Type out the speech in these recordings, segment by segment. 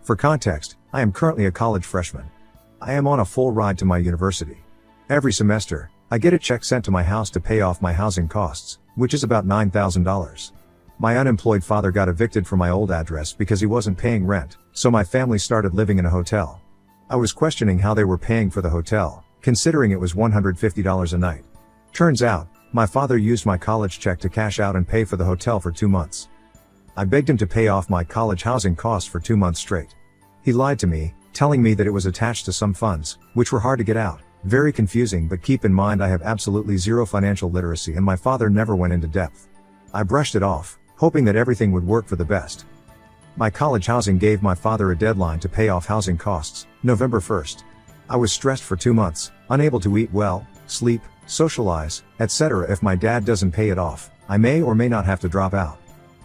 For context, I am currently a college freshman. I am on a full ride to my university. Every semester, I get a check sent to my house to pay off my housing costs, which is about $9,000. My unemployed father got evicted from my old address because he wasn't paying rent, so my family started living in a hotel. I was questioning how they were paying for the hotel, considering it was $150 a night. Turns out, my father used my college check to cash out and pay for the hotel for 2 months. I begged him to pay off my college housing costs for 2 months straight. He lied to me, telling me that it was attached to some funds, which were hard to get out. Very confusing, but keep in mind I have absolutely zero financial literacy and my father never went into depth. I brushed it off, hoping that everything would work for the best. My college housing gave my father a deadline to pay off housing costs, November 1st. I was stressed for 2 months, unable to eat well, sleep, socialize, etc. If my dad doesn't pay it off, I may or may not have to drop out.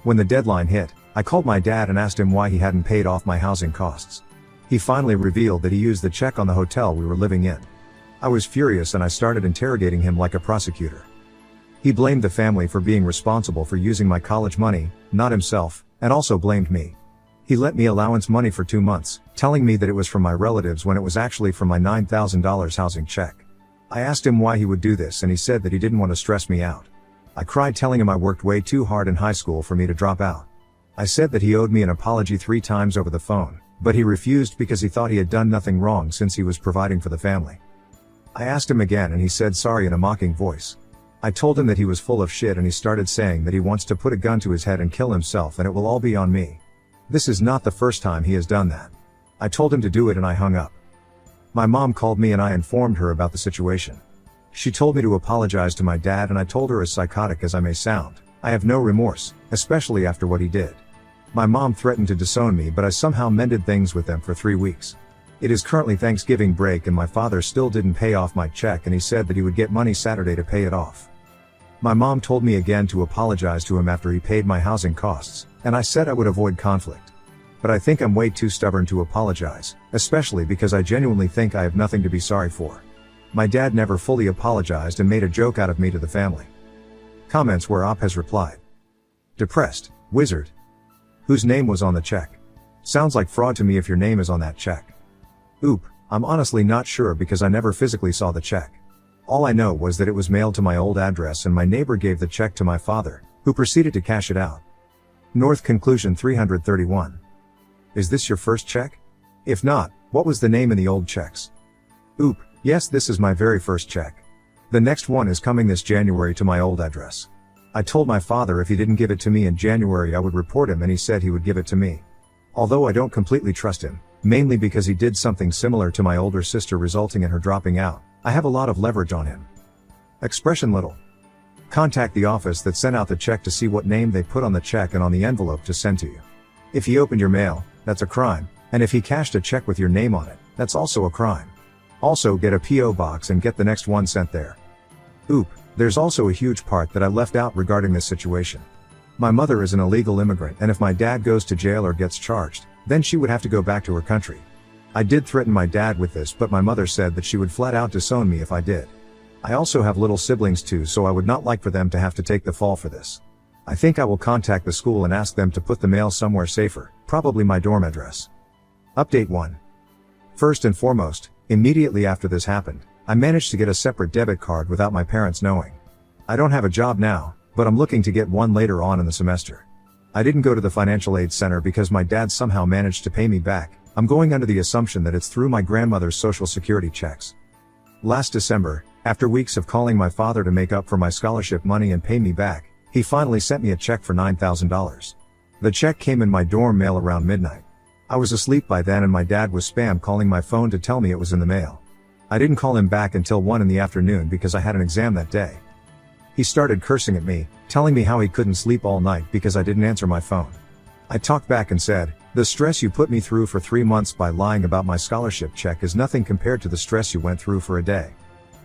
When the deadline hit, I called my dad and asked him why he hadn't paid off my housing costs. He finally revealed that he used the check on the hotel we were living in. I was furious and I started interrogating him like a prosecutor. He blamed the family for being responsible for using my college money, not himself, and also blamed me. He lent me allowance money for 2 months, telling me that it was from my relatives when it was actually from my $9,000 housing check. I asked him why he would do this and he said that he didn't want to stress me out. I cried telling him I worked way too hard in high school for me to drop out. I said that he owed me an apology 3 times over the phone, but he refused because he thought he had done nothing wrong since he was providing for the family. I asked him again and he said sorry in a mocking voice. I told him that he was full of shit and he started saying that he wants to put a gun to his head and kill himself and it will all be on me. This is not the first time he has done that. I told him to do it and I hung up. My mom called me and I informed her about the situation. She told me to apologize to my dad and I told her, as psychotic as I may sound, I have no remorse, especially after what he did. My mom threatened to disown me but I somehow mended things with them for 3 weeks. It is currently Thanksgiving break and my father still didn't pay off my check and he said that he would get money Saturday to pay it off. My mom told me again to apologize to him after he paid my housing costs, and I said I would avoid conflict. But I think I'm way too stubborn to apologize, especially because I genuinely think I have nothing to be sorry for. My dad never fully apologized and made a joke out of me to the family. Comments where Op has replied. Depressed, wizard. Whose name was on the check? Sounds like fraud to me if your name is on that check. Oop, I'm honestly not sure because I never physically saw the check. All I know was that it was mailed to my old address and my neighbor gave the check to my father, who proceeded to cash it out. North Conclusion 331. Is this your first check? If not, what was the name in the old checks? Oop, yes, this is my very first check. The next one is coming this January to my old address. I told my father if he didn't give it to me in January I would report him and he said he would give it to me. Although I don't completely trust him, mainly because he did something similar to my older sister resulting in her dropping out, I have a lot of leverage on him. Expression little. Contact the office that sent out the check to see what name they put on the check and on the envelope to send to you. If he opened your mail, that's a crime, and if he cashed a check with your name on it, that's also a crime. Also get a P.O. box and get the next one sent there. Oop, there's also a huge part that I left out regarding this situation. My mother is an illegal immigrant and if my dad goes to jail or gets charged, then she would have to go back to her country. I did threaten my dad with this but my mother said that she would flat out disown me if I did. I also have little siblings too so I would not like for them to have to take the fall for this. I think I will contact the school and ask them to put the mail somewhere safer, probably my dorm address. Update 1. First and foremost, immediately after this happened, I managed to get a separate debit card without my parents knowing. I don't have a job now, but I'm looking to get one later on in the semester. I didn't go to the financial aid center because my dad somehow managed to pay me back. I'm going under the assumption that it's through my grandmother's social security checks. Last December, after weeks of calling my father to make up for my scholarship money and pay me back, he finally sent me a check for $9,000. The check came in my dorm mail around midnight. I was asleep by then and my dad was spam calling my phone to tell me it was in the mail. I didn't call him back until 1 in the afternoon because I had an exam that day. He started cursing at me, telling me how he couldn't sleep all night because I didn't answer my phone. I talked back and said, the stress you put me through for 3 months by lying about my scholarship check is nothing compared to the stress you went through for a day.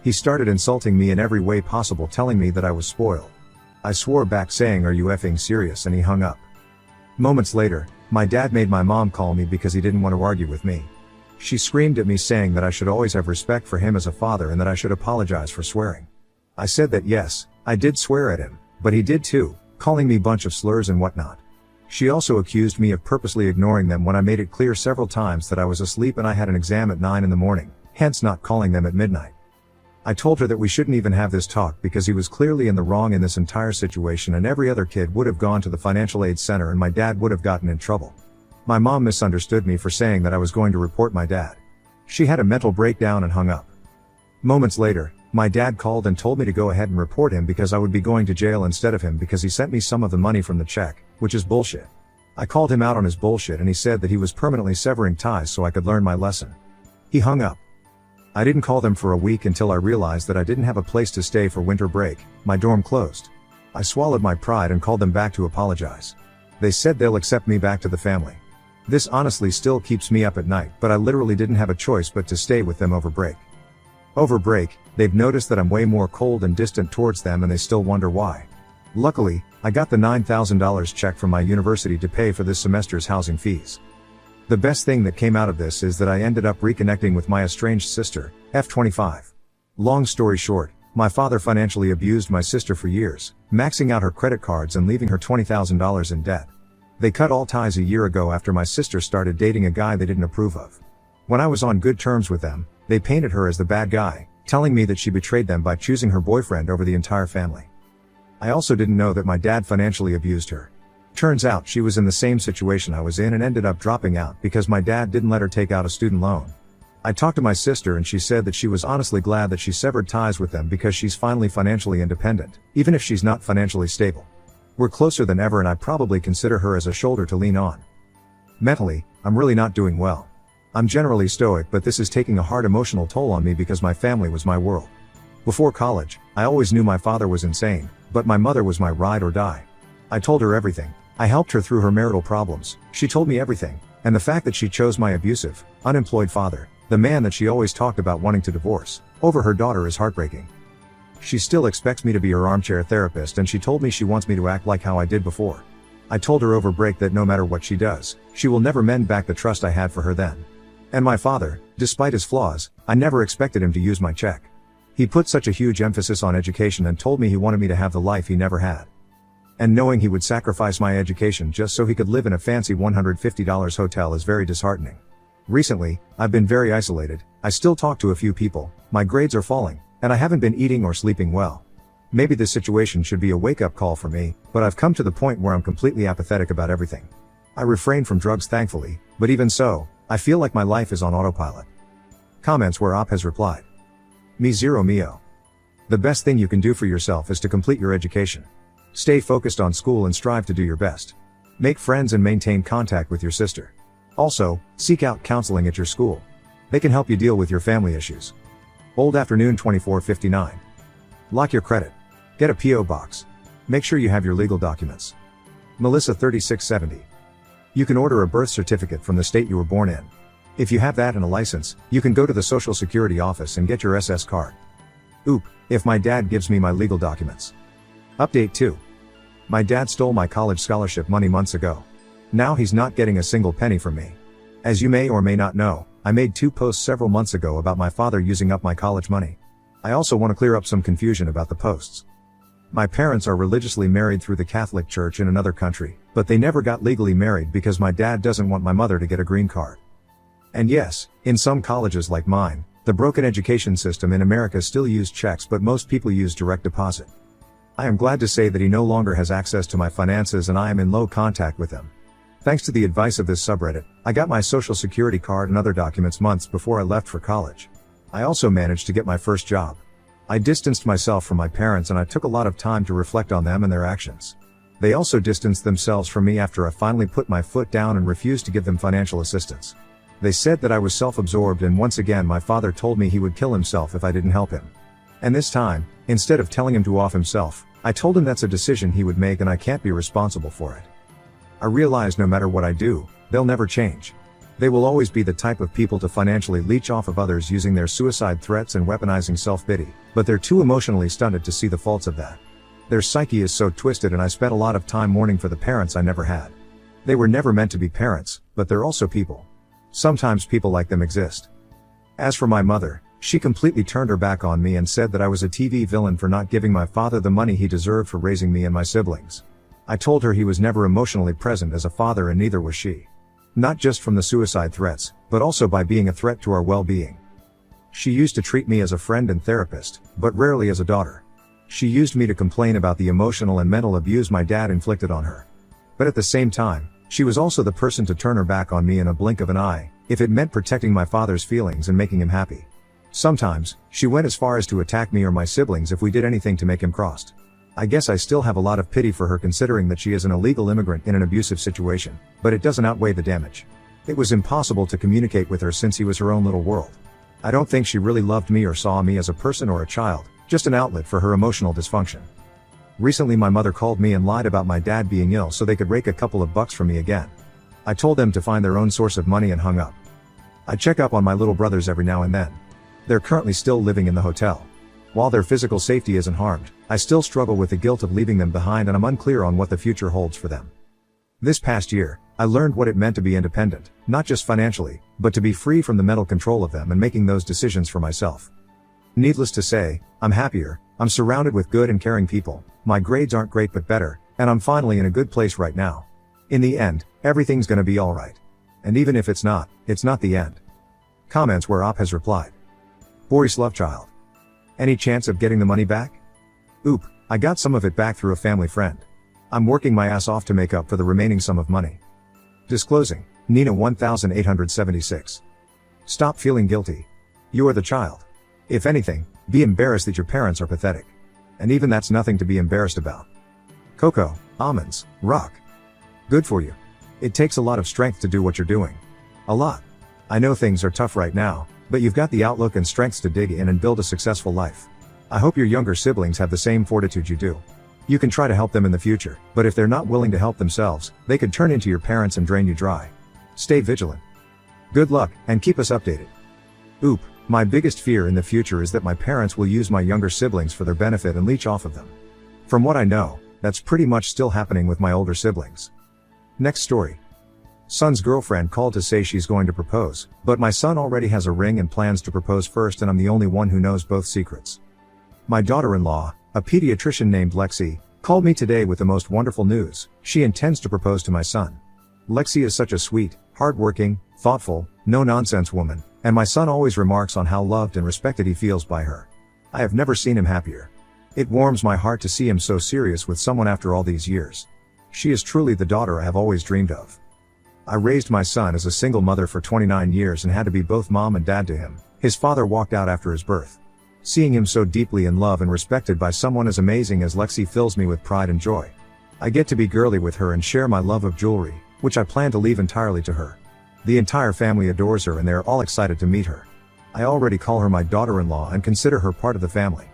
He started insulting me in every way possible, telling me that I was spoiled. I swore back saying, are you effing serious, and he hung up. Moments later, my dad made my mom call me because he didn't want to argue with me. She screamed at me saying that I should always have respect for him as a father and that I should apologize for swearing. I said that yes, I did swear at him, but he did too, calling me bunch of slurs and whatnot. She also accused me of purposely ignoring them when I made it clear several times that I was asleep and I had an exam at 9 in the morning, hence not calling them at midnight. I told her that we shouldn't even have this talk because he was clearly in the wrong in this entire situation and every other kid would have gone to the financial aid center and my dad would have gotten in trouble. My mom misunderstood me for saying that I was going to report my dad. She had a mental breakdown and hung up. Moments later, my dad called and told me to go ahead and report him because I would be going to jail instead of him because he sent me some of the money from the check, which is bullshit. I called him out on his bullshit and he said that he was permanently severing ties so I could learn my lesson. He hung up. I didn't call them for a week until I realized that I didn't have a place to stay for winter break, my dorm closed. I swallowed my pride and called them back to apologize. They said they'll accept me back to the family. This honestly still keeps me up at night, but I literally didn't have a choice but to stay with them over break. Over break, they've noticed that I'm way more cold and distant towards them and they still wonder why. Luckily, I got the $9,000 check from my university to pay for this semester's housing fees. The best thing that came out of this is that I ended up reconnecting with my estranged sister, F25. Long story short, my father financially abused my sister for years, maxing out her credit cards and leaving her $20,000 in debt. They cut all ties a year ago after my sister started dating a guy they didn't approve of. When I was on good terms with them, they painted her as the bad guy, telling me that she betrayed them by choosing her boyfriend over the entire family. I also didn't know that my dad financially abused her. Turns out she was in the same situation I was in and ended up dropping out because my dad didn't let her take out a student loan. I talked to my sister and she said that she was honestly glad that she severed ties with them because she's finally financially independent, even if she's not financially stable. We're closer than ever and I probably consider her as a shoulder to lean on. Mentally, I'm really not doing well. I'm generally stoic, but this is taking a hard emotional toll on me because my family was my world. Before college, I always knew my father was insane, but my mother was my ride or die. I told her everything. I helped her through her marital problems. She told me everything. And the fact that she chose my abusive, unemployed father, the man that she always talked about wanting to divorce, over her daughter is heartbreaking. She still expects me to be her armchair therapist and she told me she wants me to act like how I did before. I told her over break that no matter what she does, she will never mend back the trust I had for her then. And my father, despite his flaws, I never expected him to use my check. He put such a huge emphasis on education and told me he wanted me to have the life he never had. And knowing he would sacrifice my education just so he could live in a fancy $150 hotel is very disheartening. Recently, I've been very isolated. I still talk to a few people, my grades are falling, and I haven't been eating or sleeping well. Maybe this situation should be a wake-up call for me, but I've come to the point where I'm completely apathetic about everything. I refrain from drugs thankfully, but even so, I feel like my life is on autopilot. Comments where Op has replied. Me zero mio. The best thing you can do for yourself is to complete your education. Stay focused on school and strive to do your best. Make friends and maintain contact with your sister. Also, seek out counseling at your school. They can help you deal with your family issues. Old Afternoon 2459. Lock your credit. Get a P.O. box. Make sure you have your legal documents. Melissa 3670. You can order a birth certificate from the state you were born in. If you have that and a license, you can go to the Social Security office and get your SS card. Oop, if my dad gives me my legal documents. Update 2. My dad stole my college scholarship money months ago. Now he's not getting a single penny from me. As you may or may not know, I made 2 posts several months ago about my father using up my college money. I also want to clear up some confusion about the posts. My parents are religiously married through the Catholic Church in another country, but they never got legally married because my dad doesn't want my mother to get a green card. And yes, in some colleges like mine, the broken education system in America still use checks, but most people use direct deposit. I am glad to say that he no longer has access to my finances and I am in low contact with him. Thanks to the advice of this subreddit, I got my social security card and other documents months before I left for college. I also managed to get my first job. I distanced myself from my parents and I took a lot of time to reflect on them and their actions. They also distanced themselves from me after I finally put my foot down and refused to give them financial assistance. They said that I was self-absorbed and once again my father told me he would kill himself if I didn't help him. And this time, instead of telling him to off himself, I told him that's a decision he would make and I can't be responsible for it. I realized no matter what I do, they'll never change. They will always be the type of people to financially leech off of others using their suicide threats and weaponizing self-pity, but they're too emotionally stunted to see the faults of that. Their psyche is so twisted and I spent a lot of time mourning for the parents I never had. They were never meant to be parents, but they're also people. Sometimes people like them exist. As for my mother, she completely turned her back on me and said that I was a TV villain for not giving my father the money he deserved for raising me and my siblings. I told her he was never emotionally present as a father, and neither was she. Not just from the suicide threats, but also by being a threat to our well-being. She used to treat me as a friend and therapist, but rarely as a daughter. She used me to complain about the emotional and mental abuse my dad inflicted on her. But at the same time, she was also the person to turn her back on me in a blink of an eye, if it meant protecting my father's feelings and making him happy. Sometimes, she went as far as to attack me or my siblings if we did anything to make him cross. I guess I still have a lot of pity for her, considering that she is an illegal immigrant in an abusive situation, but it doesn't outweigh the damage. It was impossible to communicate with her since he was her own little world. I don't think she really loved me or saw me as a person or a child, just an outlet for her emotional dysfunction. Recently my mother called me and lied about my dad being ill so they could rake a couple of bucks from me again. I told them to find their own source of money and hung up. I check up on my little brothers every now and then. They're currently still living in the hotel. While their physical safety isn't harmed, I still struggle with the guilt of leaving them behind, and I'm unclear on what the future holds for them. This past year, I learned what it meant to be independent, not just financially, but to be free from the mental control of them and making those decisions for myself. Needless to say, I'm happier, I'm surrounded with good and caring people, my grades aren't great but better, and I'm finally in a good place right now. In the end, everything's gonna be alright. And even if it's not the end. Comments where Op has replied. Boris Lovechild. Any chance of getting the money back? Oop, I got some of it back through a family friend. I'm working my ass off to make up for the remaining sum of money. Disclosing, Nina 1876. Stop feeling guilty. You are the child. If anything, be embarrassed that your parents are pathetic. And even that's nothing to be embarrassed about. Cocoa, almonds, rock. Good for you. It takes a lot of strength to do what you're doing. A lot. I know things are tough right now, but you've got the outlook and strengths to dig in and build a successful life. I hope your younger siblings have the same fortitude you do. You can try to help them in the future, but if they're not willing to help themselves, they could turn into your parents and drain you dry. Stay vigilant. Good luck, and keep us updated. Oop, my biggest fear in the future is that my parents will use my younger siblings for their benefit and leech off of them. From what I know, that's pretty much still happening with my older siblings. Next story. Son's girlfriend called to say she's going to propose, but my son already has a ring and plans to propose first, and I'm the only one who knows both secrets. My daughter-in-law, a pediatrician named Lexi, called me today with the most wonderful news. She intends to propose to my son. Lexi is such a sweet, hardworking, thoughtful, no-nonsense woman, and my son always remarks on how loved and respected he feels by her. I have never seen him happier. It warms my heart to see him so serious with someone after all these years. She is truly the daughter I have always dreamed of. I raised my son as a single mother for 29 years and had to be both mom and dad to him. His father walked out after his birth. Seeing him so deeply in love and respected by someone as amazing as Lexi fills me with pride and joy. I get to be girly with her and share my love of jewelry, which I plan to leave entirely to her. The entire family adores her and they are all excited to meet her. I already call her my daughter-in-law and consider her part of the family.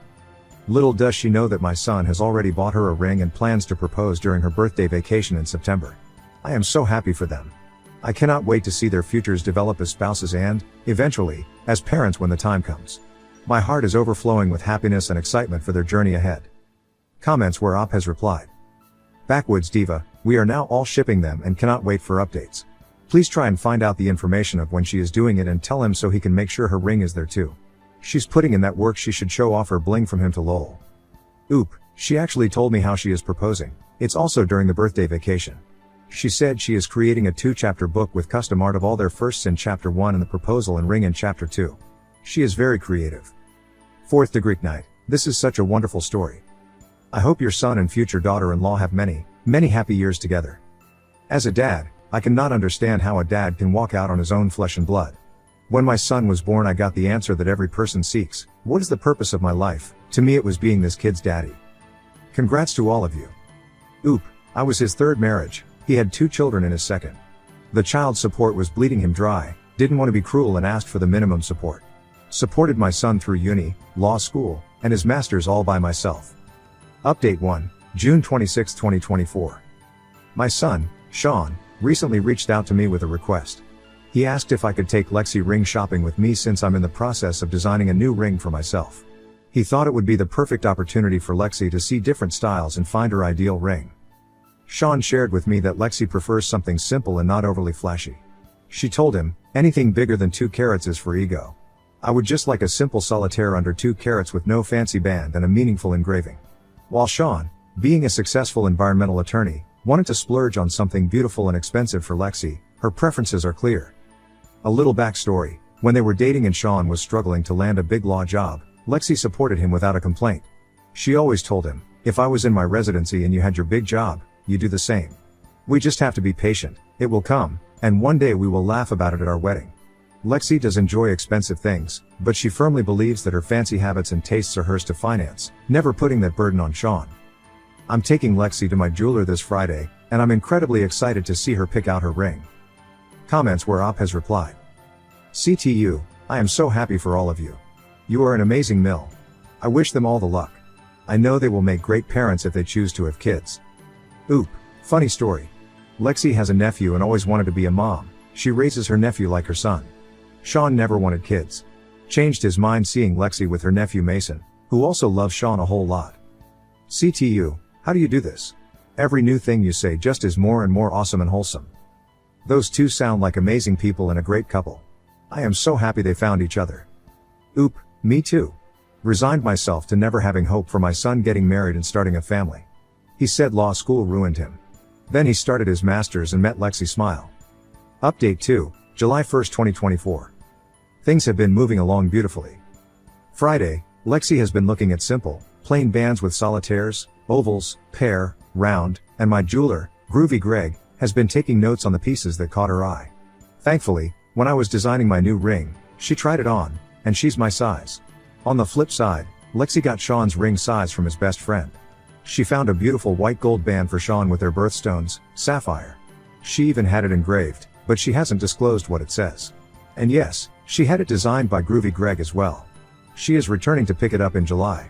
Little does she know that my son has already bought her a ring and plans to propose during her birthday vacation in September. I am so happy for them. I cannot wait to see their futures develop as spouses and, eventually, as parents when the time comes. My heart is overflowing with happiness and excitement for their journey ahead. Comments where Op has replied. Backwoods Diva, we are now all shipping them and cannot wait for updates. Please try and find out the information of when she is doing it and tell him so he can make sure her ring is there too. She's putting in that work, she should show off her bling from him to lol. Oop, she actually told me how she is proposing. It's also during the birthday vacation. She said she is creating a 2-chapter book with custom art of all their firsts in chapter 1 and the proposal and ring in chapter 2. She is very creative. Fourth to Greek night, this is such a wonderful story. I hope your son and future daughter-in-law have many, many happy years together. As a dad, I cannot understand how a dad can walk out on his own flesh and blood. When my son was born, I got the answer that every person seeks. What is the purpose of my life? To me it was being this kid's daddy. Congrats to all of you. Oop, I was his third marriage. He had 2 children in his second. The child support was bleeding him dry, didn't want to be cruel and asked for the minimum support. Supported my son through uni, law school, and his master's all by myself. Update 1, June 26, 2024. My son, Sean, recently reached out to me with a request. He asked if I could take Lexi ring shopping with me since I'm in the process of designing a new ring for myself. He thought it would be the perfect opportunity for Lexi to see different styles and find her ideal ring. Sean shared with me that Lexi prefers something simple and not overly flashy. She told him, anything bigger than 2 carats is for ego. I would just like a simple solitaire under 2 carats with no fancy band and a meaningful engraving. While Sean, being a successful environmental attorney, wanted to splurge on something beautiful and expensive for Lexi. Her preferences are clear. A little backstory: when they were dating and Sean was struggling to land a big law job, Lexi supported him without a complaint. She always told him, "If I was in my residency and you had your big job, you do the same. We just have to be patient, it will come, and one day we will laugh about it at our wedding." Lexi does enjoy expensive things, but she firmly believes that her fancy habits and tastes are hers to finance, never putting that burden on Sean. "I'm taking Lexi to my jeweler this Friday, and I'm incredibly excited to see her pick out her ring." Comments where Op has replied, "CTU, I am so happy for all of you. You are an amazing mill. I wish them all the luck. I know they will make great parents if they choose to have kids." Oop, funny story. Lexi has a nephew and always wanted to be a mom. She raises her nephew like her son. Sean never wanted kids. Changed his mind seeing Lexi with her nephew Mason, who also loves Sean a whole lot. CTU, how do you do this? Every new thing you say just is more and more awesome and wholesome. Those two sound like amazing people and a great couple. I am so happy they found each other. Oop, me too. Resigned myself to never having hope for my son getting married and starting a family. He said law school ruined him. Then he started his master's and met Lexi. Smile. Update 2, July 1st, 2024. Things have been moving along beautifully. Friday, Lexi has been looking at simple, plain bands with solitaires, ovals, pair, round, and my jeweler, Groovy Greg, has been taking notes on the pieces that caught her eye. Thankfully, when I was designing my new ring, she tried it on, and she's my size. On the flip side, Lexi got Sean's ring size from his best friend. She found a beautiful white gold band for Sean with their birthstones, sapphire. She even had it engraved, but she hasn't disclosed what it says. And yes, she had it designed by Groovy Greg as well. She is returning to pick it up in July.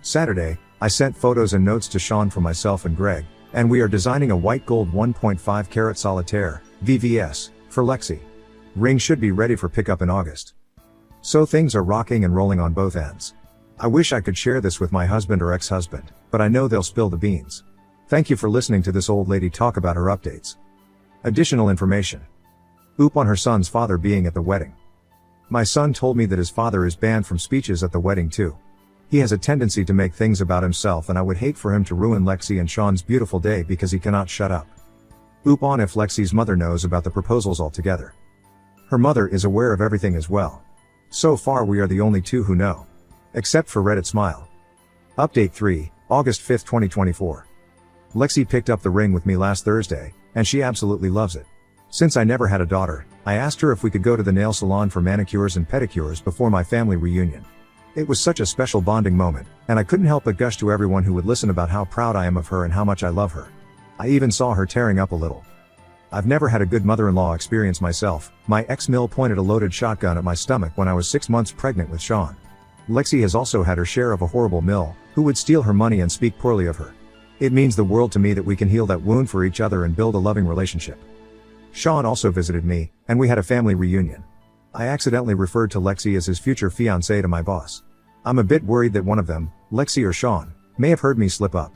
Saturday, I sent photos and notes to Sean from myself and Greg, and we are designing a white gold 1.5 carat solitaire, VVS, for Lexi. Ring should be ready for pickup in August. So things are rocking and rolling on both ends. I wish I could share this with my husband or ex-husband, but I know they'll spill the beans. Thank you for listening to this old lady talk about her updates. Additional information. Oop on her son's father being at the wedding. My son told me that his father is banned from speeches at the wedding too. He has a tendency to make things about himself, and I would hate for him to ruin Lexi and Sean's beautiful day because he cannot shut up. Oop on if Lexi's mother knows about the proposals altogether. Her mother is aware of everything as well. So far we are the only two who know. Except for Reddit Smile. Update 3, August 5th, 2024. Lexi picked up the ring with me last Thursday, and she absolutely loves it. Since I never had a daughter, I asked her if we could go to the nail salon for manicures and pedicures before my family reunion. It was such a special bonding moment, and I couldn't help but gush to everyone who would listen about how proud I am of her and how much I love her. I even saw her tearing up a little. I've never had a good mother-in-law experience myself. My ex-mill pointed a loaded shotgun at my stomach when I was 6 months pregnant with Sean. Lexi has also had her share of a horrible mill, who would steal her money and speak poorly of her. It means the world to me that we can heal that wound for each other and build a loving relationship. Sean also visited me, and we had a family reunion. I accidentally referred to Lexi as his future fiancée to my boss. I'm a bit worried that one of them, Lexi or Sean, may have heard me slip up.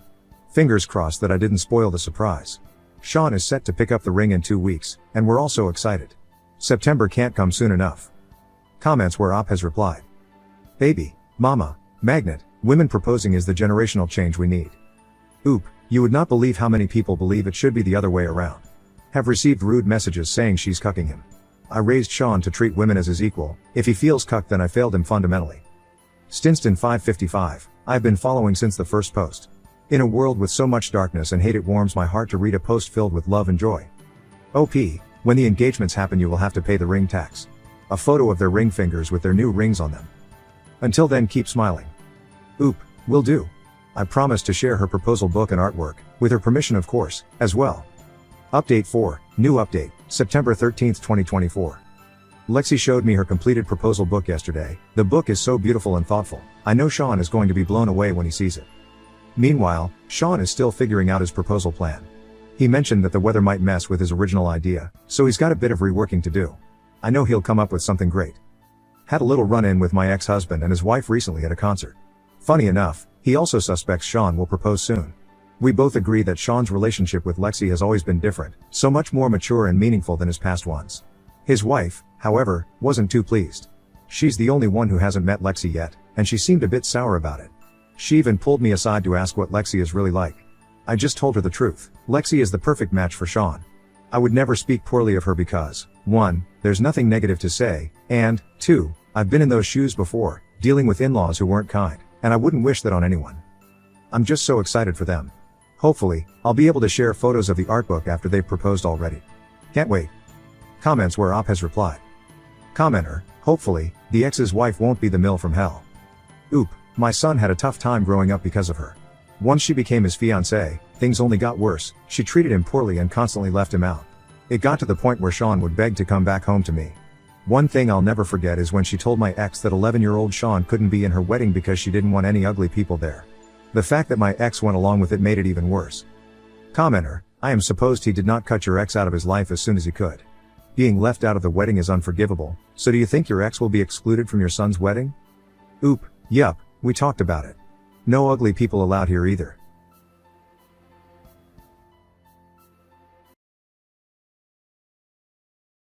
Fingers crossed that I didn't spoil the surprise. Sean is set to pick up the ring in 2 weeks, and we're all so excited. September can't come soon enough. Comments where Op has replied. Baby, mama, magnet, women proposing is the generational change we need. Oop, you would not believe how many people believe it should be the other way around. Have received rude messages saying she's cucking him. I raised Sean to treat women as his equal. If he feels cucked, then I failed him fundamentally. Stinston 555, I've been following since the first post. In a world with so much darkness and hate, it warms my heart to read a post filled with love and joy. OP, when the engagements happen you will have to pay the ring tax. A photo of their ring fingers with their new rings on them. Until then, keep smiling. Oop, will do. I promise to share her proposal book and artwork, with her permission of course, as well. Update 4, new update, September 13th, 2024. Lexi showed me her completed proposal book yesterday. The book is so beautiful and thoughtful. I know Sean is going to be blown away when he sees it. Meanwhile, Sean is still figuring out his proposal plan. He mentioned that the weather might mess with his original idea, so he's got a bit of reworking to do. I know he'll come up with something great. Had a little run-in with my ex-husband and his wife recently at a concert. Funny enough, he also suspects Sean will propose soon. We both agree that Sean's relationship with Lexi has always been different, so much more mature and meaningful than his past ones. His wife, however, wasn't too pleased. She's the only one who hasn't met Lexi yet, and she seemed a bit sour about it. She even pulled me aside to ask what Lexi is really like. I just told her the truth. Lexi is the perfect match for Sean. I would never speak poorly of her because, 1, there's nothing negative to say, and, 2, I've been in those shoes before, dealing with in-laws who weren't kind, and I wouldn't wish that on anyone. I'm just so excited for them. Hopefully, I'll be able to share photos of the art book after they've proposed already. Can't wait. Comments where Op has replied. Commenter, hopefully, the ex's wife won't be the mill from hell. Oop, my son had a tough time growing up because of her. Once she became his fiancée, things only got worse. She treated him poorly and constantly left him out. It got to the point where Sean would beg to come back home to me. One thing I'll never forget is when she told my ex that 11-year-old Sean couldn't be in her wedding because she didn't want any ugly people there. The fact that my ex went along with it made it even worse. Commenter, I am supposed he did not cut your ex out of his life as soon as he could. Being left out of the wedding is unforgivable, so do you think your ex will be excluded from your son's wedding? Oop, yup, we talked about it. No ugly people allowed here either.